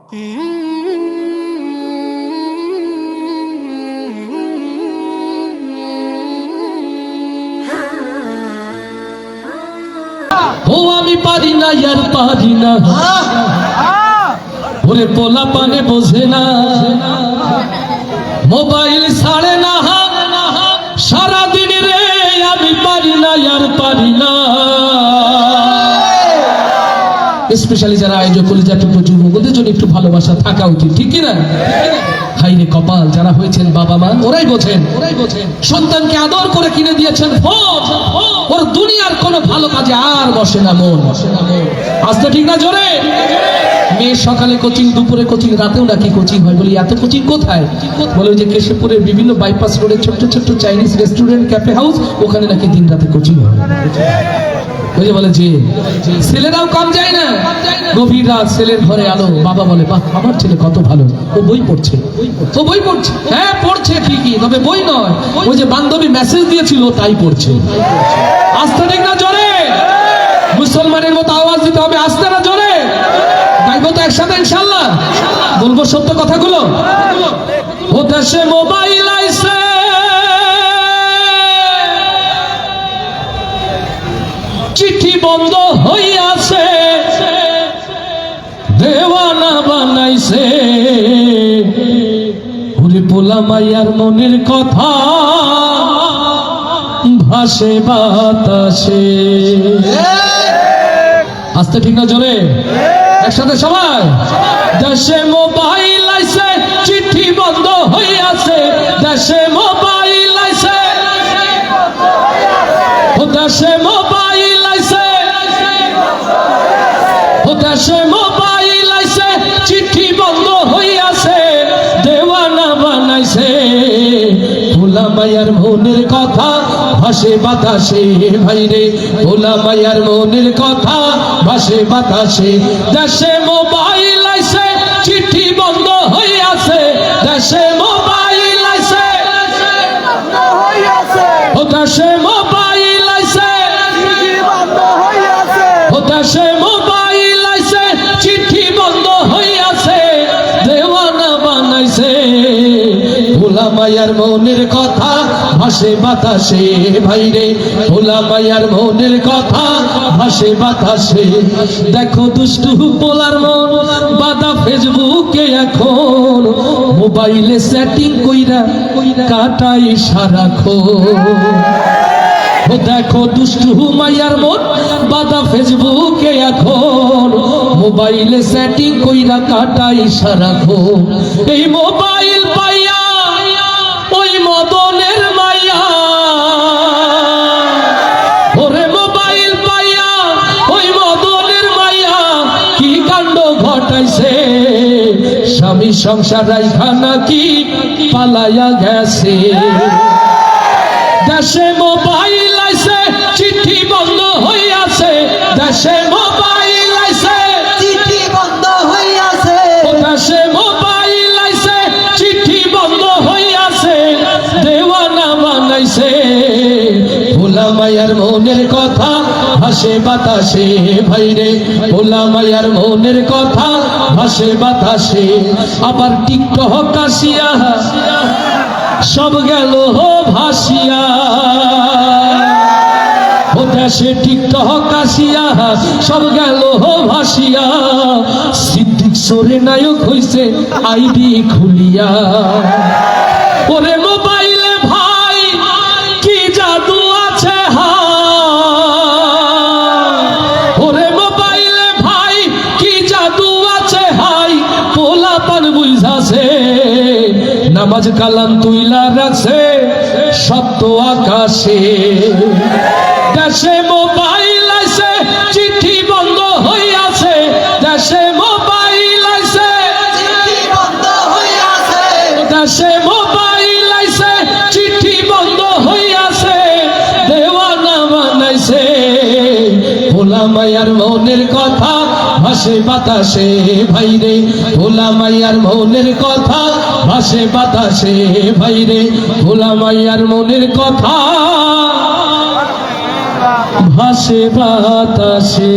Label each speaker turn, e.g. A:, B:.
A: ও আমি পারি না ইয়ার পারি না, ওরে পোলা পানে বোঝে না, মোবাইল ছাড়ে না সারাদিন রে, আমি পারি না ইয়ার পারি না। স্পেশালি যারা আয়োজক কলিজার টুকরো যুবক, ওদের জন্য একটু ভালোবাসা থাকা উচিত, ঠিক কিনা? হাইরে কপাল যারা হয়েছেন বাবা মা, ওরাই বোঝেন সন্তানকে আদর করে কিনে দিয়েছেন ফোন, ওর দুনিয়ার কোনো ভালো কাজে আর বসে না মন। আসতে ঠিক না জোরে? মেয়ে সকালে কোচিং, দুপুরে কোচিং, রাতেও নাকি কোচিং হয়। বলি এত কোচিং কোথায়? বলে যে কেশবপুরের বিভিন্ন বাইপাস রোডে ছোট্ট ছোট্ট চাইনিজ রেস্টুরেন্ট, ক্যাফে হাউস, ওখানে নাকি দিন রাতে কোচিং হয়। বলে যে ছেলেরাও কম যায় না, গভীর রাত ছেলের ঘরে আলো, বাবা বলে বাহ আমার ছেলে কত ভালো, ও বই পড়ছে, ও বই পড়ছে। হ্যাঁ পড়ছে ঠিকই, তবে বই নয়, ওই যে বান্ধবী মেসেজ দিয়েছিল তাই পড়ছে। আস্তে ঠিক না জোরে? মুসলমানের মতো আওয়াজ দিতে হবে, আস্তে না জোরে? গাইবো তো একসাথে ইনশাআল্লাহ, বলবো সত্য কথাগুলো। ও দেশে মোবাইল আইছে, চিঠি বন্ধ হইয়াছে, দেওয়ানা বানাইছে, ওরে পোলা মাইয়ার মনের কথা ভাসে বাতাসে। আস্তে ঠিক না জোরে? একসাথে সবাই। দেশে মোবাইল আইছে, চিঠি বন্ধ হইয়াছে, দেশে মোবাইল আইছে, ও দেশে মোবাইল আইছে, ও দেশে মোবাইল আইছে, চিঠি বন্ধ হইয়াছে, দেওয়ানা বানাইছে, ভোলা মায়ার মনের কথা ভাসে বাতাসে, ভাইরে ভোলা মায়ার মনের কথা ভাসে বাতাসে। দেশে মোবাইল আইছে, চিঠি বন্ধ হইয়াছে, দেশে মোবাইল আইছে, ও দেশে মোবাইল আইছে, ও দেশে মোবাইল আইছে, চিঠি বন্ধ হইয়াছে, দেওয়ানা বানাইছে, ভোলা মায়ার মনের কথা ভাসে বাতাসে, ভাইরে ভোলা মায়ার মনের কথা ভাসে বাতাসে। দেখো দুষ্টু পোলার মন বাদা ফেসবুকে এখন, মোবাইলে সেটিং কইরা কাটাই সারাক্ষণ। ও দেখো দুষ্টু মাইয়ার মন বাদা ফেসবুকে এখন, মোবাইলে সেটিং কইরা কাটাই সারাক্ষণ। এই মোবাইল পাইয়া ওই মদনের মাইয়া, ওরে মোবাইল পাইয়া ওই মদনের মাইয়া কি কাণ্ড ঘটাইছে, স্বামী সংসার রাইখা নাকি পালাইয়া গেছে। দেশে মোবাইল আইছে, চিঠি বন্ধ হইয়াছে, দেশে মোবাইল আইছে, চিঠি বন্ধ হইয়াছে, দেশে মোবাইল আইছে, চিঠি বন্ধ হইয়াছে, দেওয়ানা বানাইছে, ভোলা মায়ার মনের কথা ভাসে বাতাসে, ভাইরে ভোলা মায়ার মনের কথা ভাসে বাতাসে। আবার টিকটক আসিয়া সব গেল ভাসিয়া, ও দেশে টিকটক আসিয়া সব গেল ভাসিয়া, সিদ্দিক সরে নায়ক হইছে আইডি খুলিয়া। ওরে মোবাইলে ভাই কি জাদু আছে, ওরে মোবাইলে ভাই কি জাদু আছে, হাই পোলা পান বুঝাছে, নামাজ কালাম তুইলা রাখছে সপ্ত আকাশে। দেশে মোবাইল আইছে, চিঠি বন্ধ হইয়াছে, দেশে মোবাইল আইছে, চিঠি বন্ধ হইয়াছে, দেশে মোবাইল আইছে, চিঠি বন্ধ হইয়াছে, দেওয়ানা বানাইছে, ভোলা মায়ার মনের কথা ভাসে বাতাসে, ভাইরে ভোলা মায়ার মনের কথা ভাসে বাতাসে, ভাইরে ভোলা মায়ার মনের কথা ভাসে বাতাসে।